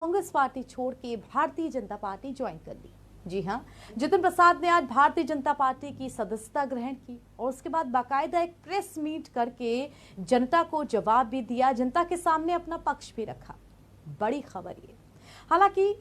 Congress party छोड़ के Bharatiya Janata party join कर ली। जी हां, जितिन प्रसाद ने आज भारतीय जनता पार्टी की सदस्यता ग्रहण की और उसके बाद बाकायदा एक प्रेस मीट करके जनता को जवाब भी दिया, जनता के सामने अपना पक्ष भी रखा। बड़ी खबर ये। हालांकि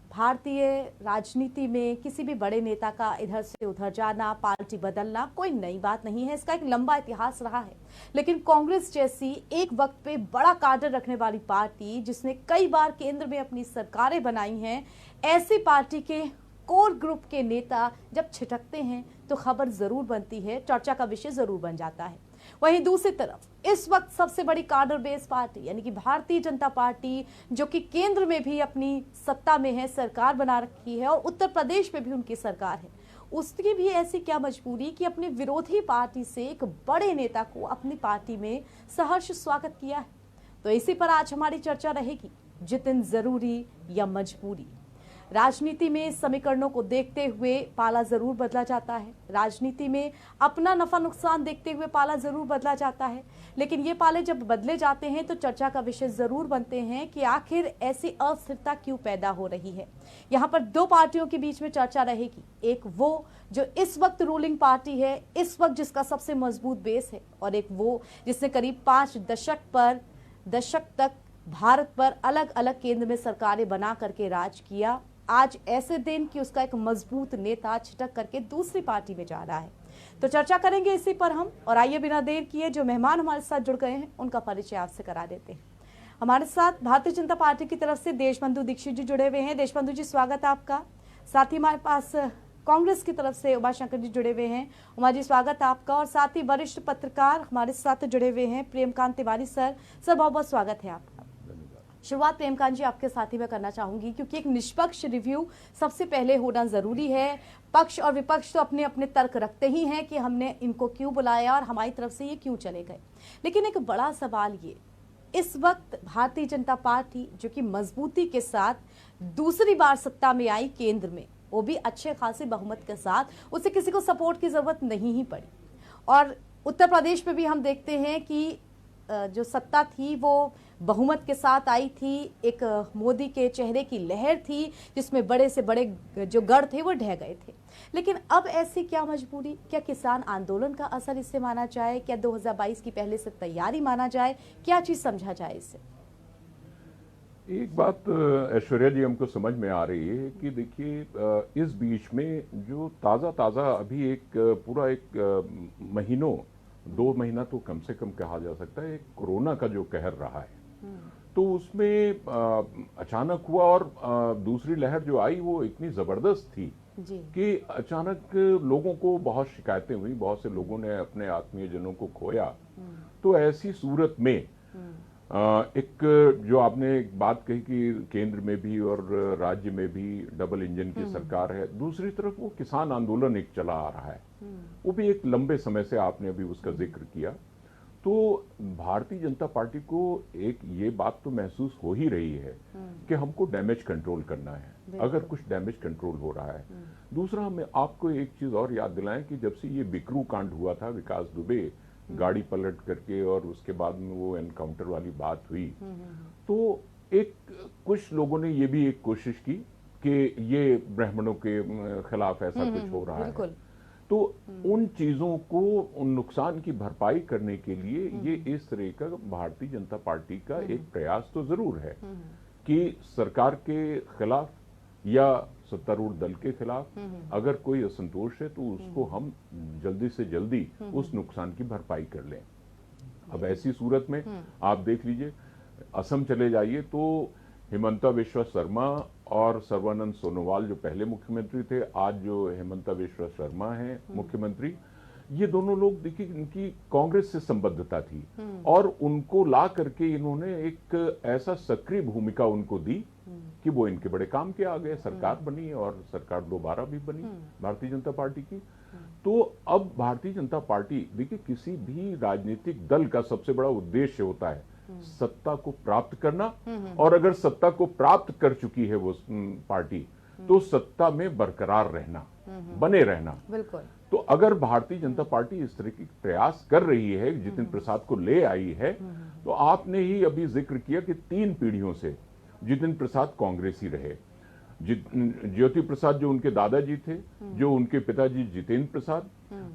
भारतीय राजनीति में किसी भी बड़े नेता का इधर से उधर जाना, पार्टी बदलना कोई नई बात नहीं है, इसका एक लंबा इतिहास रहा है। लेकिन कांग्रेस जैसी एक वक्त पे बड़ा काडर रखने वाली पार्टी, जिसने कई बार केंद्र में अपनी सरकारें बनाई हैं, ऐसी पार्टी के कोर ग्रुप के नेता जब छिटकते हैं तो खबर जरूर बनती है, चर्चा का विषय जरूर बन जाता है। वहीं दूसरी तरफ इस वक्त सबसे बड़ी काडर बेस पार्टी यानी कि भारतीय जनता पार्टी, जो कि केंद्र में भी अपनी सत्ता में है, सरकार बना रखी है और उत्तर प्रदेश में भी उनकी सरकार है, उसकी भी ऐसी क्या मजबूरी कि अपनी विरोधी पार्टी से एक बड़े नेता को अपनी पार्टी में सहर्ष स्वागत किया है। तो इसी पर आज हमारी चर्चा रहेगी, जितिन जरूरी या मजबूरी। राजनीति में समीकरणों को देखते हुए पाला जरूर बदला जाता है, राजनीति में अपना नफा नुकसान देखते हुए पाला जरूर बदला जाता है, लेकिन ये पाले जब बदले जाते हैं तो चर्चा का विषय जरूर बनते हैं कि आखिर ऐसी अस्थिरता क्यों पैदा हो रही है। यहाँ पर दो पार्टियों के बीच में चर्चा रहेगी, एक वो जो इस वक्त रूलिंग पार्टी है, इस वक्त जिसका सबसे मजबूत बेस है, और एक वो जिसने करीब 5 दशक तक भारत पर अलग अलग केंद्र में सरकारें बना करके राज किया। आज ऐसे दिन कि उसका एक मजबूत नेता छिटक करके दूसरी पार्टी में जा रहा है। तो चर्चा करेंगे इसी पर हम, और आइए बिना देर किए जो मेहमान हमारे साथ जुड़ गए हैं उनका परिचय आपसे करा देते हैं। हमारे साथ भारतीय जनता पार्टी की तरफ से देशबंधु दीक्षित जी जुड़े हुए हैं। देशबंधु जी, स्वागत है आपका। साथ ही हमारे पास कांग्रेस की तरफ से उमाशंकर जी जुड़े हुए हैं। उमा जी, स्वागत है आपका। और साथ ही वरिष्ठ पत्रकार हमारे साथ जुड़े हुए हैं, प्रेमकांत तिवारी सर। सर, बहुत बहुत स्वागत है आपका। शुरुआत प्रेमकांत जी आपके साथ ही मैं करना चाहूंगी, क्योंकि एक निष्पक्ष रिव्यू सबसे पहले होना जरूरी है। पक्ष और विपक्ष तो अपने अपने तर्क रखते ही हैं कि हमने इनको क्यों बुलाया और हमारी तरफ से ये क्यों चले गए, लेकिन एक बड़ा सवाल ये, इस वक्त भारतीय जनता पार्टी जो कि मजबूती के साथ दूसरी बार सत्ता में आई केंद्र में, वो भी अच्छे खासे बहुमत के साथ, उसे किसी को सपोर्ट की जरूरत नहीं ही पड़ी। और उत्तर प्रदेश में भी हम देखते हैं कि जो सत्ता थी वो बहुमत के साथ आई थी, एक मोदी के चेहरे की लहर थी जिसमें बड़े से बड़े जो गढ़ थे वो ढह गए थे। लेकिन अब ऐसी क्या मजबूरी, क्या किसान आंदोलन का असर इससे माना जाए, क्या 2022 की पहले से तैयारी माना जाए, क्या चीज समझा जाए इससे? एक बात ऐश्वर्या जी हमको समझ में आ रही है कि देखिए, इस बीच में जो ताज़ा अभी पूरा एक महीनों 2 महीना तो कम से कम कहा जा सकता है, एक कोरोना का जो कहर रहा है, तो उसमें अचानक हुआ, और दूसरी लहर जो आई वो इतनी जबरदस्त थी कि अचानक लोगों को बहुत शिकायतें हुई, बहुत से लोगों ने अपने आत्मीय जनों को खोया। तो ऐसी सूरत में एक जो आपने एक बात कही कि केंद्र में भी और राज्य में भी डबल इंजन की सरकार है, दूसरी तरफ वो किसान आंदोलन एक चला आ रहा है, वो भी एक लंबे समय से आपने अभी उसका जिक्र किया। तो भारतीय जनता पार्टी को एक ये बात तो महसूस हो ही रही है कि हमको डैमेज कंट्रोल करना है, अगर कुछ डैमेज कंट्रोल हो रहा है। दूसरा, हमें आपको एक चीज और याद दिलाएं कि जब से ये बिकरू कांड हुआ था, विकास दुबे गाड़ी पलट करके और उसके बाद में वो एनकाउंटर वाली बात हुई, तो एक कुछ लोगों ने ये भी एक कोशिश की कि ये ब्राह्मणों के खिलाफ ऐसा कुछ हो रहा है, तो उन चीजों को, उन नुकसान की भरपाई करने के लिए ये इस तरह का भारतीय जनता पार्टी का एक प्रयास तो जरूर है कि सरकार के खिलाफ या सत्तारूढ़ दल के खिलाफ अगर कोई असंतोष है तो उसको हम जल्दी से जल्दी उस नुकसान की भरपाई कर लें। अब ऐसी सूरत में आप देख लीजिए, असम चले जाइए तो हिमंता बिस्वा शर्मा और सर्बानंद सोनोवाल जो पहले मुख्यमंत्री थे, आज जो हिमंता बिस्वा शर्मा हैं मुख्यमंत्री, ये दोनों लोग देखिए, इनकी कांग्रेस से संबद्धता थी और उनको ला करके इन्होंने एक ऐसा सक्रिय भूमिका उनको दी कि वो इनके बड़े काम के आ गए, सरकार बनी और सरकार दोबारा भी बनी भारतीय जनता पार्टी की। तो अब भारतीय जनता पार्टी, देखिए, किसी भी राजनीतिक दल का सबसे बड़ा उद्देश्य होता है सत्ता को प्राप्त करना, और अगर सत्ता को प्राप्त कर चुकी है वो पार्टी तो सत्ता में बरकरार रहना, बने रहना। बिल्कुल। तो अगर भारतीय जनता पार्टी इस तरह की प्रयास कर रही है, जितिन प्रसाद को ले आई है, तो आपने ही अभी जिक्र किया कि 3 पीढ़ियों से जितिन प्रसाद कांग्रेसी रहे। ज्योति प्रसाद जो उनके दादाजी थे, जो उनके पिताजी जितेंद्र प्रसाद,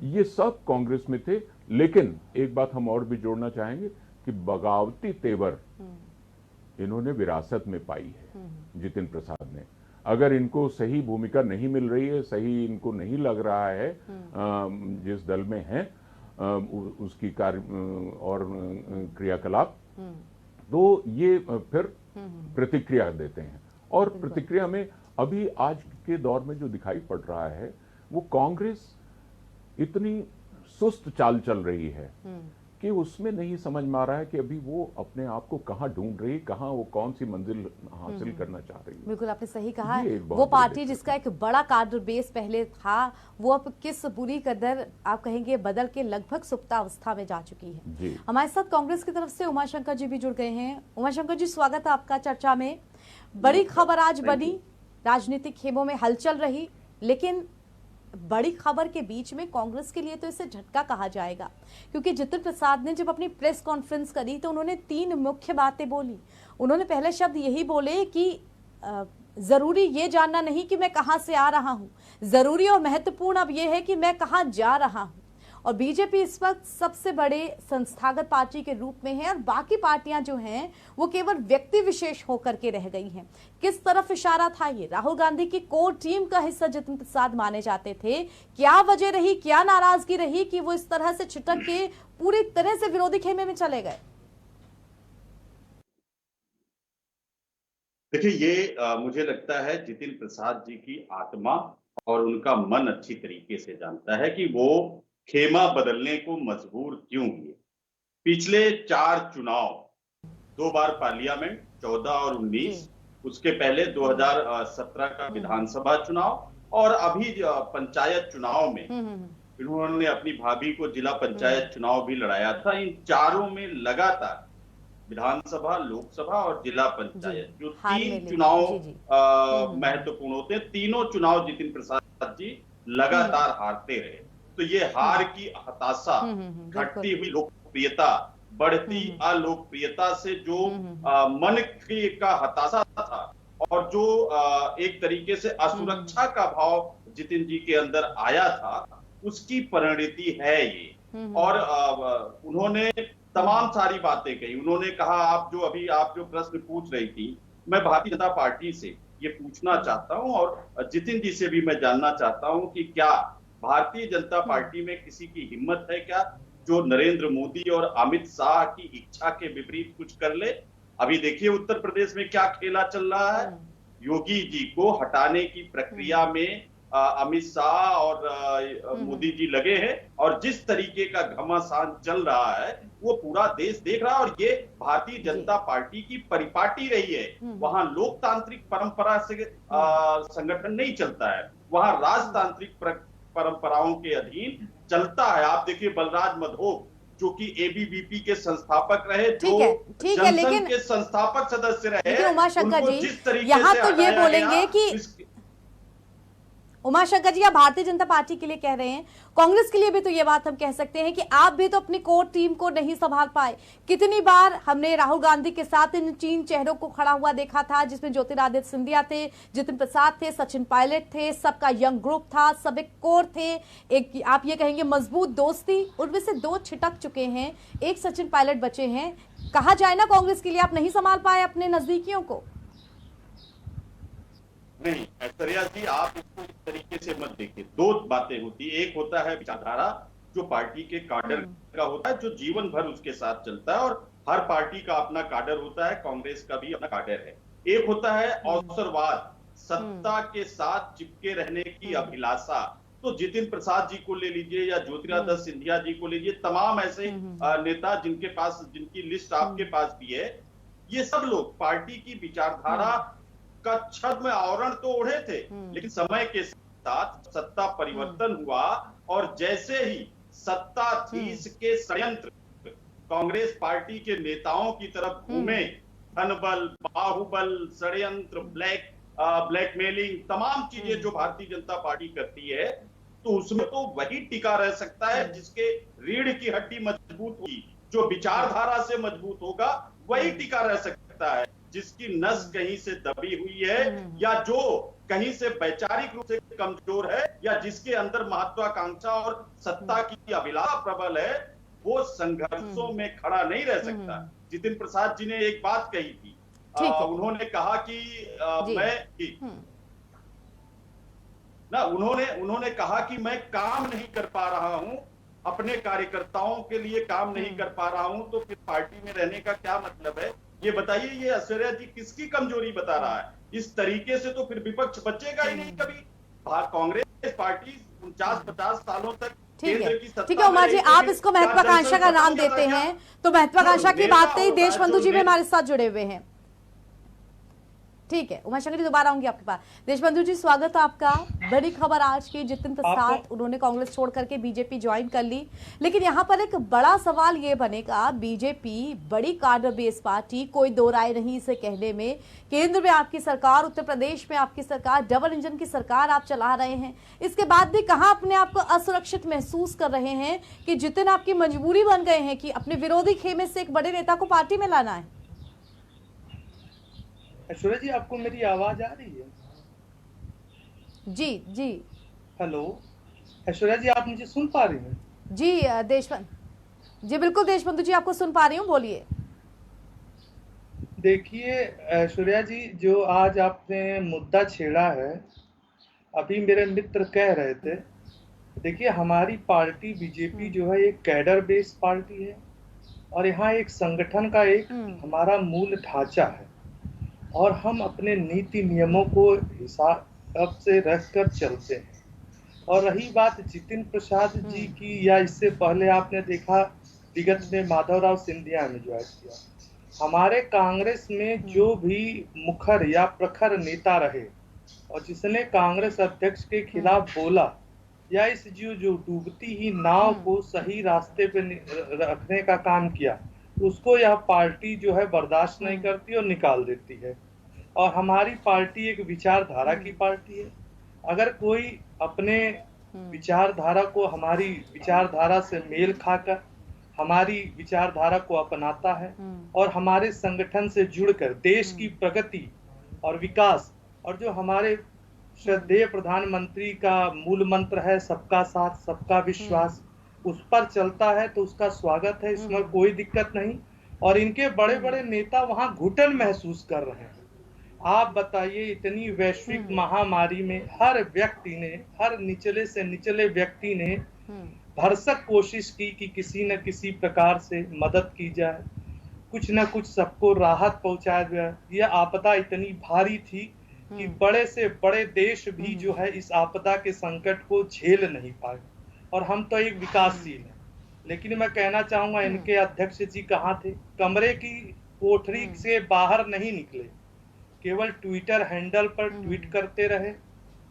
ये सब कांग्रेस में थे। लेकिन एक बात हम और भी जोड़ना चाहेंगे कि बगावती तेवर इन्होंने विरासत में पाई है जितिन प्रसाद ने। अगर इनको सही भूमिका नहीं मिल रही है, सही इनको नहीं लग रहा है जिस दल में है उसकी कार्य और क्रियाकलाप, तो ये फिर प्रतिक्रिया देते हैं। और प्रतिक्रिया में अभी आज के दौर में जो दिखाई पड़ रहा है वो कांग्रेस इतनी सुस्त चाल चल रही है कि उसमें नहीं समझ में आ रहा है कि अभी वो अपने आप को कहाँ ढूंढ रही है, कहाँ वो कौन सी मंजिल हासिल करना चाह रही है। बिल्कुल आपने सही कहा है। वो पार्टी जिसका एक बड़ा कार्डर बेस पहले था, वो अब किस बुरी कदर आप कहेंगे बदल के लगभग सुप्तावस्था में जा चुकी है। हमारे साथ कांग्रेस की तरफ से उमाशंकर जी भी जुड़ गए हैं। उमाशंकर जी, स्वागत है आपका चर्चा में। बड़ी खबर आज बनी, राजनीतिक खेमों में हलचल रही, लेकिन बड़ी खबर के बीच में कांग्रेस के लिए तो इसे झटका कहा जाएगा, क्योंकि जितिन प्रसाद ने जब अपनी प्रेस कॉन्फ्रेंस करी तो उन्होंने 3 मुख्य बातें बोली। उन्होंने पहले शब्द यही बोले कि जरूरी ये जानना नहीं कि मैं कहां से आ रहा हूं, जरूरी और महत्वपूर्ण अब यह है कि मैं कहां जा रहा हूं। और बीजेपी इस वक्त सबसे बड़े संस्थागत पार्टी के रूप में है और बाकी पार्टियां जो हैं वो केवल व्यक्ति विशेष होकर के रह गई हैं। किस तरफ इशारा था ये? राहुल गांधी की कोर टीम का हिस्सा जितिन प्रसाद माने जाते थे। क्या वजह रही, क्या नाराजगी रही कि वो इस तरह से छिटक के पूरी तरह से विरोधी खेमे में चले गए? देखिए, ये मुझे लगता है जितिन प्रसाद जी की आत्मा और उनका मन अच्छी तरीके से जानता है कि वो खेमा बदलने को मजबूर क्यों हुए। पिछले 4 चुनाव, 2 बार पार्लियामेंट 14 और 19, उसके पहले 2017 का विधानसभा चुनाव और अभी पंचायत चुनाव में इन्होंने अपनी भाभी को जिला पंचायत चुनाव भी लड़ाया था। इन चारों में लगातार विधानसभा, लोकसभा और जिला पंचायत, जो 3 चुनाव महत्वपूर्ण होते हैं, तीनों चुनाव जितिन प्रसाद जी लगातार हारते रहे। तो ये हार की हताशा, घटती हुई लोकप्रियता, बढ़ती अलोकप्रियता से जो मन का हताशा था और जो एक तरीके से असुरक्षा का भाव जितिन जी के अंदर आया था, उसकी परिणति है ये। और उन्होंने तमाम सारी बातें कही। उन्होंने कहा, आप जो प्रश्न पूछ रही थी, मैं भारतीय जनता पार्टी से ये पूछना चाहता हूं और जितिन जी से भी मैं जानना चाहता हूं कि क्या भारतीय जनता पार्टी में किसी की हिम्मत है क्या जो नरेंद्र मोदी और अमित शाह की इच्छा के विपरीत कुछ कर ले? अभी देखिए उत्तर प्रदेश में क्या खेला चल रहा है। योगी जी को हटाने की प्रक्रिया में अमित शाह और मोदी जी लगे हैं और जिस तरीके का घमासान चल रहा है वो पूरा देश देख रहा है। और ये भारतीय जनता पार्टी की परिपाटी रही है। वहां लोकतांत्रिक परंपरा से संगठन नहीं चलता है, वहां राजतांत्रिक परंपराओं के अधीन चलता है। आप देखिए बलराज मधोक जो कि एबीवीपी के संस्थापक रहे, जो जनसंघ के संस्थापक सदस्य रहे, उमाशंकर जी यहाँ तो ये बोलेंगे कि उमाशंकर जी आप भारतीय जनता पार्टी के लिए कह रहे हैं, कांग्रेस के लिए भी तो ये बात हम कह सकते हैं कि आप भी तो अपनी कोर टीम को नहीं संभाल पाए। कितनी बार हमने राहुल गांधी के साथ इन 3 चेहरों को खड़ा हुआ देखा था, जिसमें ज्योतिरादित्य सिंधिया थे, जितिन प्रसाद थे, सचिन पायलट थे, सबका यंग ग्रुप था, सब एक कोर थे, एक आप ये कहेंगे मजबूत दोस्ती। उनमें से 2 छिटक चुके हैं, एक सचिन पायलट बचे हैं। कहा जाए ना कांग्रेस के लिए आप नहीं संभाल पाए अपने नजदीकियों को। नहीं ऐश्वर्या जी, आप इसको इस तरीके से मत देखिए। 2 बातें होती है, एक होता है विचारधारा जो पार्टी के काडर का होता है, जो जीवन भर उसके साथ चलता है और हर पार्टी का अपना काडर होता है, कांग्रेस का भी अपना काडर है। एक होता है अवसरवाद, सत्ता के साथ चिपके रहने की अभिलाषा। तो जितिन प्रसाद जी को ले लीजिए या ज्योतिरादित्य सिंधिया जी को लीजिए, तमाम ऐसे नेता जिनकी लिस्ट आपके पास भी है, ये सब लोग पार्टी की विचारधारा का छद्म आवरण तो ओढ़े थे, लेकिन समय के साथ सत्ता परिवर्तन हुआ और जैसे ही सत्ता थी इसके षड्यंत्र कांग्रेस पार्टी के नेताओं की तरफ घूमे, धनबल, बाहुबल, षड्यंत्र, ब्लैकमेलिंग, तमाम चीजें जो भारतीय जनता पार्टी करती है, तो उसमें तो वही टिका रह सकता है जिसके रीढ़ की हड्डी मजबूत होगी, जो विचारधारा से मजबूत होगा वही टिका रह सकता है। जिसकी नस कहीं से दबी हुई है या जो कहीं से वैचारिक रूप से कमजोर है या जिसके अंदर महत्वाकांक्षा और सत्ता की अभिलाषा प्रबल है, वो संघर्षों में खड़ा नहीं रह सकता। जितिन प्रसाद जी ने एक बात कही थी, उन्होंने कहा कि उन्होंने कहा कि मैं काम नहीं कर पा रहा हूं, अपने कार्यकर्ताओं के लिए काम नहीं कर पा रहा हूं, तो फिर पार्टी में रहने का क्या मतलब है? ये बताइए, ये ऐश्वर्या जी किसकी कमजोरी बता रहा है? इस तरीके से तो फिर विपक्ष बचेगा ही नहीं कभी। कांग्रेस पार्टी 49-50 सालों तक ठीक है उमा जी, आप इसको महत्वाकांक्षा का नाम देते हैं, तो महत्वाकांक्षा की बात नहीं, देशबंधु जी भी हमारे साथ जुड़े हुए हैं। ठीक है उमाशंकर जी, दोबारा आऊंगी आपके पास। देशबंधु जी, स्वागत है आपका। बड़ी खबर आज की, जितिन प्रसाद उन्होंने कांग्रेस छोड़ करके बीजेपी ज्वाइन कर ली, लेकिन यहाँ पर एक बड़ा सवाल ये बनेगा, बीजेपी बड़ी कार्डर बेस पार्टी, कोई दो राय नहीं इसे कहने में। केंद्र में आपकी सरकार, उत्तर प्रदेश में आपकी सरकार, डबल इंजन की सरकार आप चला रहे हैं, इसके बाद भी कहाँ अपने आप को असुरक्षित महसूस कर रहे हैं कि जितिन आपकी मजबूरी बन गए हैं कि अपने विरोधी खेमे से एक बड़े नेता को पार्टी में लाना है? ऐश्वर्या जी, आपको मेरी आवाज आ रही है? जी जी। हेलो ऐश्वर्या जी, आप मुझे सुन पा रही हैं? जी जी बिल्कुल देशबंधु जी, आपको सुन पा रही हूँ, बोलिए। देखिए ऐश्वर्या जी, जो आज आपने मुद्दा छेड़ा है, अभी मेरे मित्र कह रहे थे, देखिए हमारी पार्टी बीजेपी जो है एक कैडर बेस्ड पार्टी है और यहाँ एक संगठन का एक हमारा मूल ढांचा है और हम अपने नीति नियमों को हिसाब से रखकर चलते हैं। और रही बात जितिन प्रसाद जी की, या इससे पहले आपने देखा विगत में माधवराव सिंधिया ने ज्वाइन किया, हमारे कांग्रेस में जो भी मुखर या प्रखर नेता रहे और जिसने कांग्रेस अध्यक्ष के खिलाफ बोला या इस जो डूबती ही नाव को सही रास्ते पे रखने का काम किया, उसको यह पार्टी जो है बर्दाश्त नहीं करती और निकाल देती है। और हमारी पार्टी एक विचारधारा की पार्टी है। अगर कोई अपने विचारधारा को हमारी विचारधारा से मेल खाकर हमारी विचारधारा को अपनाता है और हमारे संगठन से जुड़कर देश की प्रगति और विकास और जो हमारे श्रद्धेय प्रधानमंत्री का मूल मंत्र है सबका साथ सबका विश्वास, उस पर चलता है, तो उसका स्वागत है, इसमें कोई दिक्कत नहीं। और इनके बड़े बड़े नेता वहां घुटन महसूस कर रहे हैं। आप बताइए, इतनी वैश्विक महामारी में हर व्यक्ति ने, हर निचले से निचले व्यक्ति ने भरसक कोशिश की कि किसी न किसी प्रकार से मदद की जाए, कुछ न कुछ सबको राहत पहुंचाया जाए। यह आपदा इतनी भारी थी कि बड़े से बड़े देश भी जो है इस आपदा के संकट को झेल नहीं पाए। और हम तो एक विकासशील है, लेकिन मैं कहना चाहूंगा इनके अध्यक्ष जी कहाँ थे? कमरे की कोठरी से बाहर नहीं निकले, केवल ट्विटर हैंडल पर ट्वीट करते रहे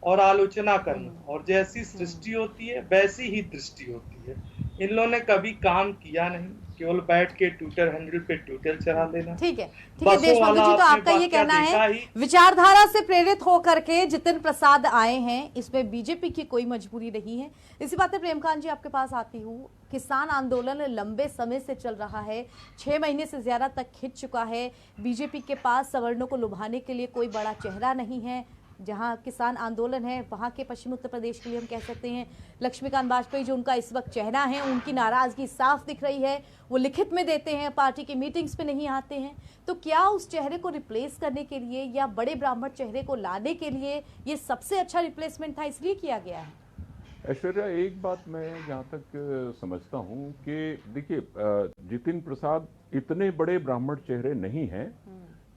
और आलोचना करना, और जैसी सृष्टि होती है वैसी ही दृष्टि होती है। इन लोगों ने कभी काम किया नहीं, केवल बैठ के ट्विटर हैंडल पे ट्विटर चला लेना। ठीक है देशबंधु जी, तो आपका ये कहना है विचारधारा से प्रेरित होकर के जितिन प्रसाद आए हैं, इसमें बीजेपी की कोई मजबूरी नहीं है। इसी बात में प्रेमकांत जी आपके पास आती हूँ। किसान आंदोलन लंबे समय से चल रहा है, 6 महीने से ज्यादा तक खिंच चुका है। बीजेपी के पास सवर्णों को लुभाने के लिए कोई बड़ा चेहरा नहीं है। जहां किसान आंदोलन है वहां के पश्चिमी उत्तर प्रदेश के लिए हम कह सकते हैं लक्ष्मीकांत वाजपेयी जो उनका इस वक्त चेहरा है, उनकी नाराजगी साफ दिख रही है। वो लिखित में देते हैं, पार्टी की मीटिंग्स पे नहीं आते हैं। तो क्या उस चेहरे को रिप्लेस करने के लिए या बड़े ब्राह्मण चेहरे को लाने के लिए ये सबसे अच्छा रिप्लेसमेंट था, इसलिए किया गया है? ऐश्वर्या, एक बात मैं जहाँ तक समझता हूँ कि देखिए, जितिन प्रसाद इतने बड़े ब्राह्मण चेहरे नहीं हैं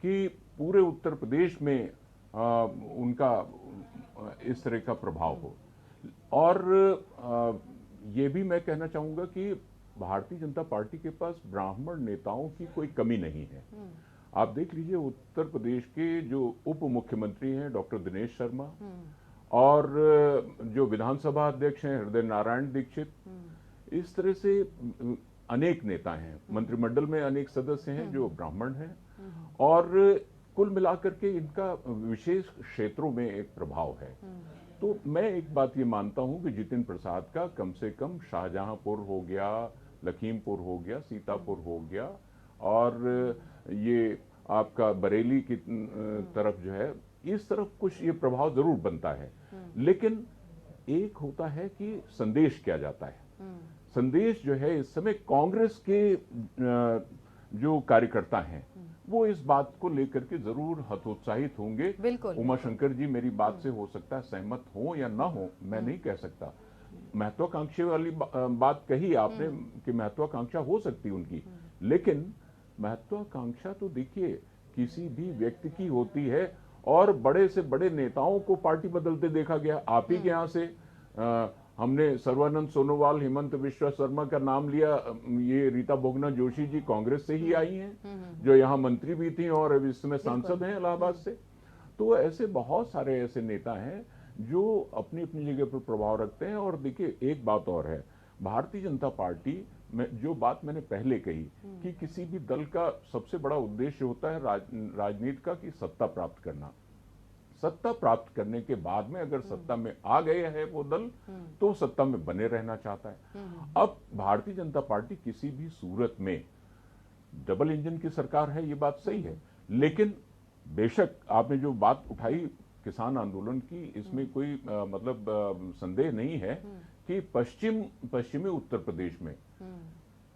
कि पूरे उत्तर प्रदेश में उनका इस तरह का प्रभाव हो। और ये भी मैं कहना चाहूँगा कि भारतीय जनता पार्टी के पास ब्राह्मण नेताओं की कोई कमी नहीं है। आप देख लीजिए, उत्तर प्रदेश के जो उप मुख्यमंत्री हैं डॉक्टर दिनेश शर्मा और जो विधानसभा अध्यक्ष हैं हृदय नारायण दीक्षित, इस तरह से अनेक नेता हैं। मंत्रिमंडल में अनेक सदस्य हैं जो ब्राह्मण हैं और कुल मिलाकर के इनका विशेष क्षेत्रों में एक प्रभाव है। तो मैं एक बात ये मानता हूं कि जितिन प्रसाद का कम से कम शाहजहांपुर हो गया, लखीमपुर हो गया, सीतापुर हो गया और ये आपका बरेली की तरफ जो है, इस तरफ कुछ ये प्रभाव जरूर बनता है। लेकिन एक होता है कि संदेश क्या जाता है। संदेश जो है इस समय कांग्रेस के जो कार्यकर्ता हैं वो इस बात को लेकर के जरूर हतोत्साहित होंगे। उमाशंकर जी मेरी बात से हो सकता है सहमत हो या ना हो, मैं नहीं कह सकता। महत्वाकांक्षा वाली बात कही आपने कि महत्वाकांक्षा हो सकती उनकी, लेकिन महत्वाकांक्षा तो देखिए किसी भी व्यक्ति की होती है, और बड़े से बड़े नेताओं को पार्टी बदलते देखा गया। आप ही के यहाँ से हमने सर्बानंद सोनोवाल, हेमंत बिश्वा शर्मा का नाम लिया, ये रीता बहुगुणा जोशी जी कांग्रेस से ही आई हैं, जो यहाँ मंत्री भी थी और अब इस समय सांसद हैं इलाहाबाद से। तो ऐसे बहुत सारे ऐसे नेता हैं जो अपनी अपनी जगह पर प्रभाव रखते हैं। और देखिए एक बात और है, भारतीय जनता पार्टी में जो बात मैंने पहले कही कि किसी भी दल का सबसे बड़ा उद्देश्य होता है राजनीति का कि सत्ता प्राप्त करना। सत्ता प्राप्त करने के बाद में अगर सत्ता में आ गया है वो दल, तो सत्ता में बने रहना चाहता है। अब भारतीय जनता पार्टी किसी भी सूरत में डबल इंजन की सरकार है, ये बात सही है, लेकिन बेशक आपने जो बात उठाई किसान आंदोलन की, इसमें कोई संदेह नहीं है कि पश्चिमी उत्तर प्रदेश में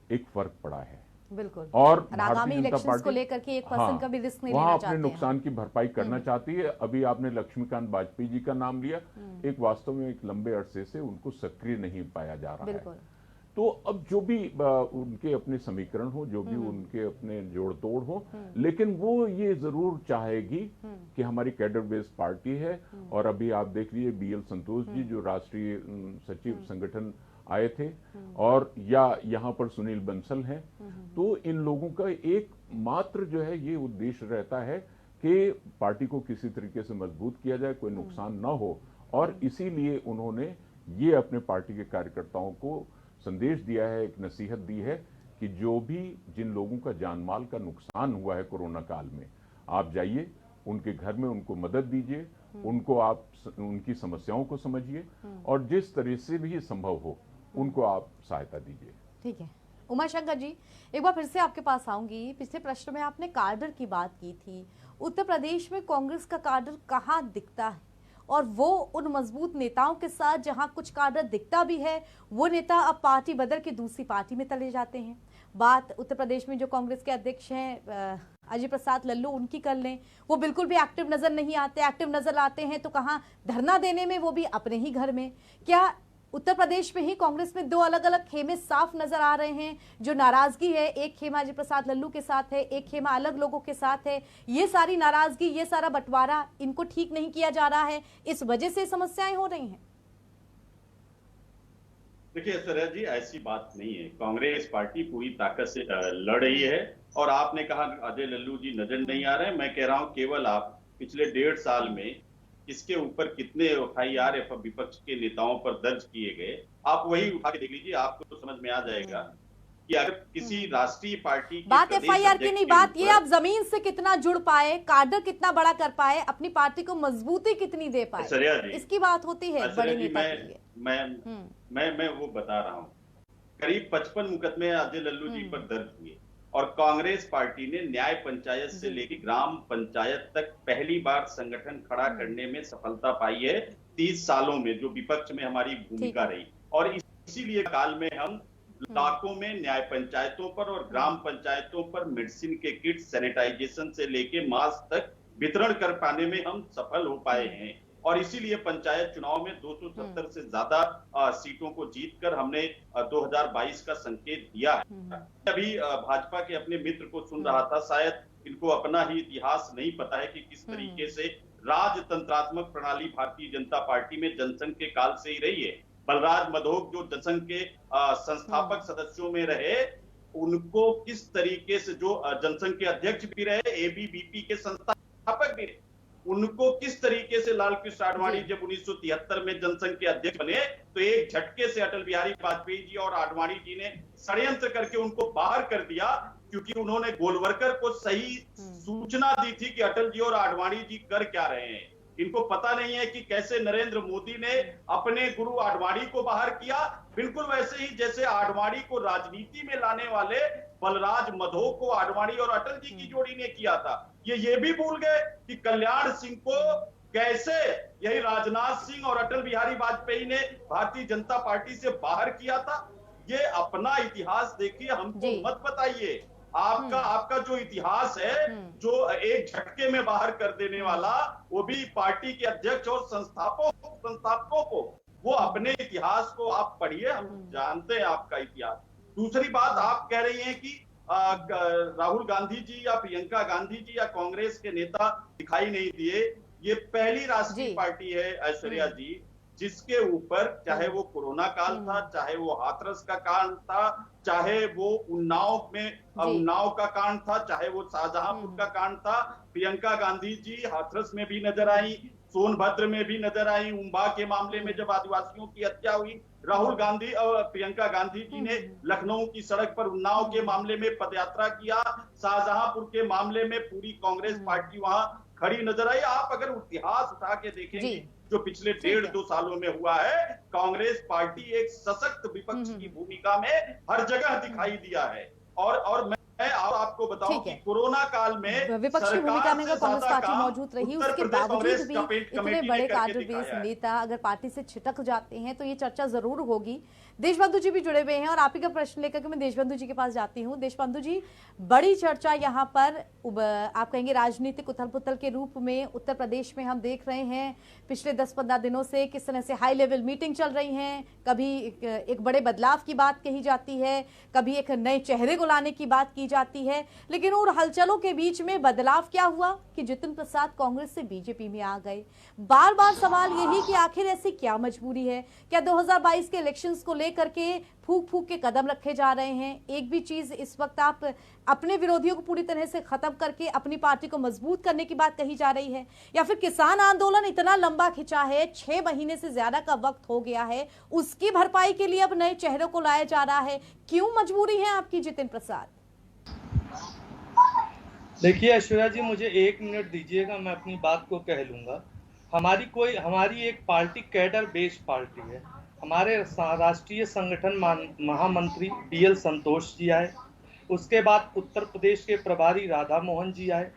एक फर्क पड़ा है। बिल्कुल। और आगामी भारतीय जनता पार्टी को लेकर के 1% का भी रिस्क नहीं लेना वहां चाहते अपने नुकसान की भरपाई करना चाहती है। अभी आपने लक्ष्मीकांत वाजपेयी जी का नाम लिया, एक वास्तव में एक लंबे अरसे से उनको सक्रिय नहीं पाया जा रहा है। तो अब जो भी उनके अपने समीकरण हो, जो भी उनके अपने जोड़ तोड़ हो, लेकिन वो ये जरूर चाहेगी कि हमारी कैडर बेस्ड पार्टी है। और अभी आप देख लीजिए BL संतोष जी जो राष्ट्रीय सचिव संगठन आए थे, और या यहाँ पर सुनील बंसल हैं, तो इन लोगों का एक मात्र जो है ये उद्देश्य रहता है कि पार्टी को किसी तरीके से मजबूत किया जाए, कोई नुकसान ना हो। और इसीलिए उन्होंने ये अपने पार्टी के कार्यकर्ताओं को संदेश दिया है, एक नसीहत दी है कि जो भी जिन लोगों का जान माल का नुकसान हुआ है कोरोना काल में, आप जाइए उनके घर में उनको मदद दीजिए, उनको आप उनकी समस्याओं को समझिए, और जिस तरह से भी संभव हो उनको आप सहायता दीजिए। ठीक है उमाशंकर जी, एक बार फिर से आपके पास आऊंगी। पिछले प्रश्न में आपने कार्डर की बात की थी। उत्तर प्रदेश में कांग्रेस का कार्डर कहाँ दिखता है, और वो उन मजबूत नेताओं के साथ जहां कुछ कार्डर दिखता भी है, वो नेता अब पार्टी बदल के दूसरी पार्टी में चले जाते हैं। बात उत्तर प्रदेश में जो कांग्रेस के अध्यक्ष हैं अजय प्रसाद लल्लू, उनकी कर लें, वो बिल्कुल भी एक्टिव नजर नहीं आते। एक्टिव नजर आते हैं तो कहाँ धरना देने में, वो भी अपने ही घर में। क्या उत्तर प्रदेश में ही कांग्रेस में दो अलग अलग खेमे साफ नजर आ रहे हैं? जो नाराजगी है, एक खेमा अजय प्रसाद लल्लू के साथ है, एक खेमा अलग लोगों के साथ है। ये सारी नाराजगी, ये सारा बंटवारा, इनको ठीक नहीं किया जा रहा है, इस वजह से समस्याएं हो रही हैं। देखिए सरया जी, ऐसी बात नहीं है। कांग्रेस पार्टी पूरी ताकत से लड़ रही है। और आपने कहा अजय लल्लू जी नजर नहीं आ रहे हैं, मैं कह रहा हूं केवल आप पिछले 1.5 साल में इसके ऊपर कितने FIR विपक्ष के नेताओं पर दर्ज किए गए, आप वही उठा के देख लीजिए, आपको तो समझ में आ जाएगा कि अगर किसी राष्ट्रीय पार्टी की बात FIR की नहीं, बात ये आप जमीन से कितना जुड़ पाए, कार्डर कितना बड़ा कर पाए, अपनी पार्टी को मजबूती कितनी दे पाए, इसकी बात होती है बड़े नेता के लिए। मैं वो बता रहा हूँ, करीब 55 मुकदमे अजय लल्लू जी पर दर्ज हुए, और कांग्रेस पार्टी ने न्याय पंचायत से लेकर ग्राम पंचायत तक पहली बार संगठन खड़ा करने में सफलता पाई है 30 सालों में, जो विपक्ष में हमारी भूमिका रही। और इसीलिए काल में हम लाखों में न्याय पंचायतों पर और ग्राम पंचायतों पर मेडिसिन के किट, सैनिटाइजेशन से लेके मास्क तक वितरण कर पाने में हम सफल हो पाए हैं। और इसीलिए पंचायत चुनाव में 270 से ज्यादा सीटों को जीतकर हमने 2022 का संकेत दिया है। अभी भाजपा के अपने मित्र को सुन रहा था, शायद इनको अपना ही इतिहास नहीं पता है कि किस तरीके से राजतंत्रात्मक प्रणाली भारतीय जनता पार्टी में जनसंघ के काल से ही रही है। बलराज मधोक जो जनसंघ के संस्थापक सदस्यों में रहे, उनको किस तरीके से, जो जनसंघ के अध्यक्ष भी रहे, ABVP के संस्थापक भी रहे, उनको किस तरीके से लाल कृष्ण आडवाणी जब 1973 में जनसंघ के अध्यक्ष बने, तो एक झटके से अटल बिहारी वाजपेयी जी और आडवाणी जी ने षड्यंत्र करके उनको बाहर कर दिया, क्योंकि उन्होंने गोलवलकर को सही सूचना दी थी कि अटल जी और आडवाणी जी कर क्या रहे हैं। इनको पता नहीं है कि कैसे नरेंद्र मोदी ने अपने गुरु आडवाणी को बाहर किया, बिल्कुल वैसे ही जैसे आडवाणी को राजनीति में लाने वाले बलराज मधो को आडवाणी और अटल जी की जोड़ी ने किया था। ये भी भूल गए कि कल्याण सिंह को कैसे यही राजनाथ सिंह और अटल बिहारी वाजपेयी ने भारतीय जनता पार्टी से बाहर किया था। ये अपना इतिहास देखिए, हमको मत बताइए। आपका जो इतिहास है, जो एक झटके में बाहर कर देने वाला, वो भी पार्टी के अध्यक्ष और संस्थापकों को, वो अपने इतिहास को आप पढ़िए, हम जानते हैं आपका इतिहास। दूसरी बात, आप कह रही हैं कि राहुल गांधी जी या प्रियंका गांधी जी या कांग्रेस के नेता दिखाई नहीं दिए। ये पहली राष्ट्रीय पार्टी है ऐश्वर्या जी जिसके ऊपर, चाहे वो कोरोना काल था, चाहे वो हाथरस का कांड था, चाहे वो उन्नाव का कांड था, चाहे वो शाहजहांपुर का कांड था, प्रियंका गांधी जी हाथरस में भी नजर आई, सोनभद्र में भी नजर आई, उम्बा के मामले में जब आदिवासियों की हत्या हुई, राहुल गांधी और प्रियंका गांधी जी ने लखनऊ की सड़क पर उन्नाव के मामले में पदयात्रा किया, शाहजहांपुर के मामले में पूरी कांग्रेस पार्टी वहां खड़ी नजर आई। आप अगर इतिहास उठा के देखेंगे जो पिछले 1.5-2 सालों में हुआ है, कांग्रेस पार्टी एक सशक्त विपक्ष की भूमिका में हर जगह दिखाई दिया है। और मैं आपको बताऊं कि कोरोना काल में विपक्ष की भूमिका में कांग्रेस पार्टी मौजूद रही, उसके बावजूद भी इतने बड़े कार्य बेस नेता अगर पार्टी से छिटक जाते हैं तो ये चर्चा जरूर होगी। देशबंधु जी भी जुड़े हुए हैं और आप ही का प्रश्न लेकर के मैं देशबंधु जी के पास जाती हूँ। देशबंधु जी, बड़ी चर्चा यहाँ पर आप कहेंगे राजनीतिक उथल पुथल के रूप में उत्तर प्रदेश में हम देख रहे हैं पिछले 10-15 दिनों से किस तरह से हाई लेवल मीटिंग चल रही हैं। कभी एक बड़े बदलाव की बात कही जाती है, कभी एक नए चेहरे को लाने की बात की जाती है, लेकिन उन हलचलों के बीच में बदलाव क्या हुआ कि जितिन प्रसाद कांग्रेस से बीजेपी में आ गए। बार बार सवाल यही कि आखिर ऐसी क्या मजबूरी है? क्या 2022 के इलेक्शंस को लेकर के फूक फूक के कदम रखे जा रहे हैं? एक भी चीज इस वक्त आप अपने विरोधियों को पूरी तरह से खत्म करके अपनी पार्टी को मजबूत करने की बात कही जा रही है, या फिर किसान आंदोलन इतना लंबा खिंचा है, 6 महीने से ज्यादा का वक्त हो गया है, उसकी भरपाई के लिए अब नए चेहरों को लाया जा रहा है? क्यों मजबूरी है आपकी जितिन प्रसाद? देखिए ऐश्वर्या जी, मुझे 1 मिनट दीजिएगा, मैं अपनी बात को कह लूंगा। हमारी एक पार्टी कैडर बेस्ड पार्टी है। हमारे राष्ट्रीय संगठन महामंत्री DL संतोष जी आए, उसके बाद उत्तर प्रदेश के प्रभारी राधा मोहन जी आए,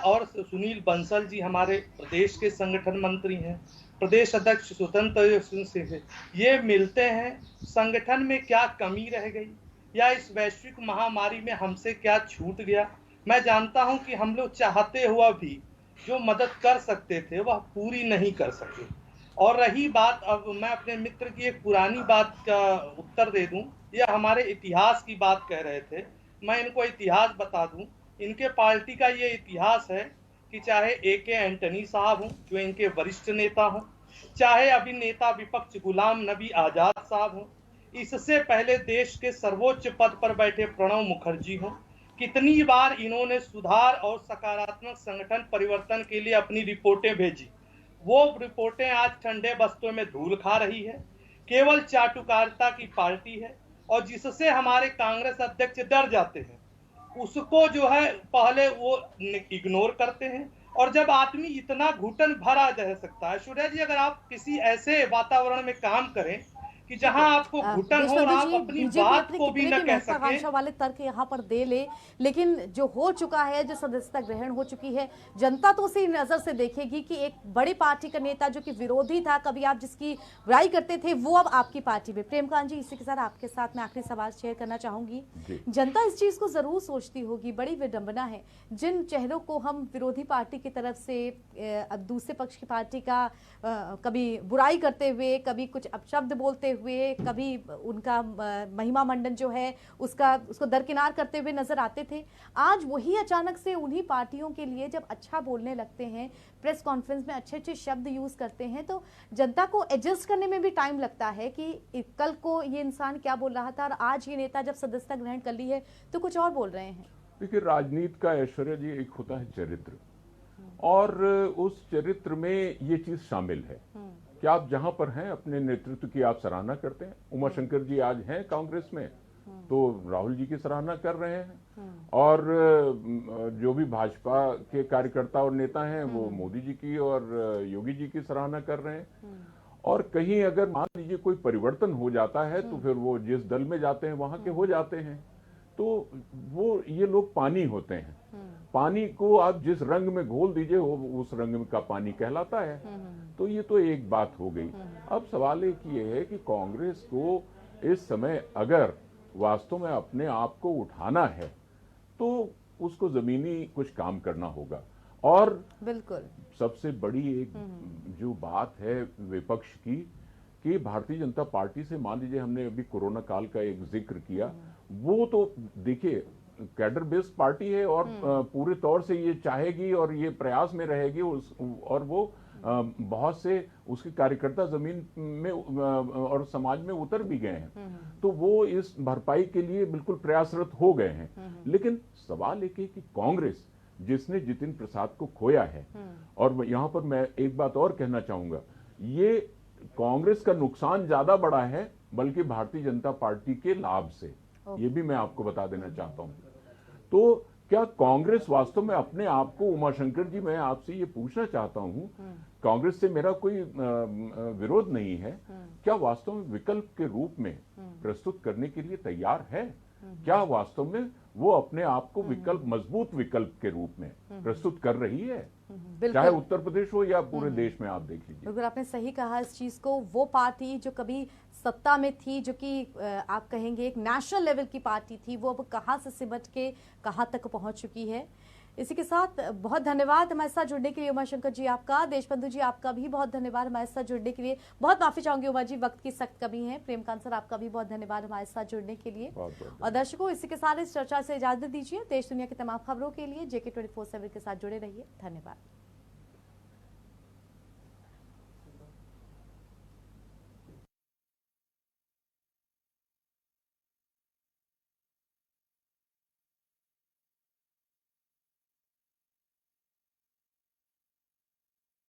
और सुनील बंसल जी हमारे प्रदेश के संगठन मंत्री हैं, प्रदेश अध्यक्ष स्वतंत्र सिंह। ये मिलते हैं, संगठन में क्या कमी रह गई या इस वैश्विक महामारी में हमसे क्या छूट गया। मैं जानता हूं कि हम लोग चाहते हुआ भी जो मदद कर सकते थे वह पूरी नहीं कर सके। और रही बात, अब मैं अपने मित्र की एक पुरानी बात का उत्तर दे दूं, यह हमारे इतिहास की बात कह रहे थे, मैं इनको इतिहास बता दूं। इनके पार्टी का ये इतिहास है कि चाहे AK एंटनी साहब हों जो इनके वरिष्ठ नेता हों, चाहे अभी नेता विपक्ष गुलाम नबी आजाद साहब हों, इससे पहले देश के सर्वोच्च पद पर बैठे प्रणब मुखर्जी हों, कितनी बार इन्होंने सुधार और सकारात्मक संगठन परिवर्तन के लिए अपनी रिपोर्टें भेजी। वो रिपोर्टें आज ठंडे बस्तों में धूल खा रही है। केवल चाटुकारिता की पार्टी है और जिससे हमारे कांग्रेस अध्यक्ष डर जाते हैं, उसको जो है पहले वो इग्नोर करते हैं। और जब आदमी इतना घुटन भरा रह सकता है, सूर्या जी, अगर आप किसी ऐसे वातावरण में काम करें कि जहां आपको घुटन हो और आप अपनी बात को भी न कह सकें, वाले तर्क यहाँ पर दे ले, लेकिन जो हो चुका है, जो सदस्यता ग्रहण हो चुकी है, जनता तो उसी नजर से देखेगी कि एक बड़ी पार्टी का नेता जो कि विरोधी था, कभी आप जिसकी बुराई करते थे, वो अब आपकी पार्टी में। प्रेमकांत जी, इसी के साथ आपके साथ मैं आखिरी सवाल शेयर करना चाहूंगी। जनता इस चीज को जरूर सोचती होगी, बड़ी विडंबना है, जिन चेहरों को हम विरोधी पार्टी की तरफ से दूसरे पक्ष की पार्टी का कभी बुराई करते हुए, कभी कुछ अपशब्द बोलते हुए, कभी उनका महिमा मंडन जो है उसको दरकिनार करते हुए नजर आते थे, आज वही अचानक से उन्हीं पार्टियों के लिए जब अच्छा बोलने लगते हैं, प्रेस कॉन्फ्रेंस में अच्छे अच्छे शब्द यूज करते हैं, तो जनता को एडजस्ट करने में भी टाइम लगता है कि कल को ये इंसान क्या बोल रहा था और आज ये नेता जब सदस्यता ग्रहण कर ली है तो कुछ और बोल रहे हैं। देखिए, राजनीति का ऐश्वर्या जी एक होता है चरित्र, और उस चरित्र में ये चीज शामिल है कि आप जहां पर हैं अपने नेतृत्व की आप सराहना करते हैं। उमाशंकर जी आज हैं कांग्रेस में तो राहुल जी की सराहना कर रहे हैं, और जो भी भाजपा के कार्यकर्ता और नेता हैं वो मोदी जी की और योगी जी की सराहना कर रहे हैं। और कहीं अगर मान लीजिए कोई परिवर्तन हो जाता है तो फिर वो जिस दल में जाते हैं वहां के हो जाते हैं। तो वो ये लोग पानी होते हैं। पानी को आप जिस रंग में घोल दीजिए वो उस रंग का पानी कहलाता है। तो ये तो एक बात हो गई। अब सवाल एक ये है कि कांग्रेस को इस समय अगर वास्तव में अपने आप को उठाना है तो उसको जमीनी कुछ काम करना होगा। और बिल्कुल सबसे बड़ी एक जो बात है विपक्ष की कि भारतीय जनता पार्टी से, मान लीजिए हमने अभी कोरोना काल का एक जिक्र किया, वो तो देखिए कैडर बेस्ड पार्टी है और पूरे तौर से ये चाहेगी और ये प्रयास में रहेगी और वो बहुत से उसके कार्यकर्ता जमीन में और समाज में उतर भी गए हैं, तो वो इस भरपाई के लिए बिल्कुल प्रयासरत हो गए हैं। लेकिन सवाल एक है कि कांग्रेस जिसने जितिन प्रसाद को खोया है, और यहां पर मैं एक बात और कहना चाहूंगा, ये कांग्रेस का नुकसान ज्यादा बड़ा है बल्कि भारतीय जनता पार्टी के लाभ से, ये भी मैं आपको बता देना चाहता हूं। तो क्या कांग्रेस वास्तव में अपने आप को, उमाशंकर जी मैं आपसे ये पूछना चाहता हूं, कांग्रेस से मेरा कोई विरोध नहीं है, क्या वास्तव में विकल्प के रूप में प्रस्तुत करने के लिए तैयार है? क्या वास्तव में वो अपने आप को विकल्प, मजबूत विकल्प के रूप में प्रस्तुत कर रही है? चाहे उत्तर प्रदेश हो या पूरे देश में, आप देख लीजिए। बिल्कुल आपने सही कहा इस चीज को। वो पार्टी जो कभी सत्ता में थी, जो कि आप कहेंगे एक नेशनल लेवल की पार्टी थी, वो अब कहां से सिमट के कहां तक पहुंच चुकी है। इसी के साथ बहुत धन्यवाद हमारे साथ जुड़ने के लिए उमाशंकर जी आपका। देशबंधु जी आपका भी बहुत धन्यवाद हमारे साथ जुड़ने के लिए। बहुत माफी चाहूंगी उमा जी, वक्त की सख्त कमी है। प्रेमकांत सर आपका भी बहुत धन्यवाद हमारे साथ जुड़ने के लिए। और दर्शकों, इसी के साथ इस चर्चा से इजाजत दीजिए। देश दुनिया की तमाम खबरों के लिए JK 24/7 के साथ जुड़े रहिए। धन्यवाद।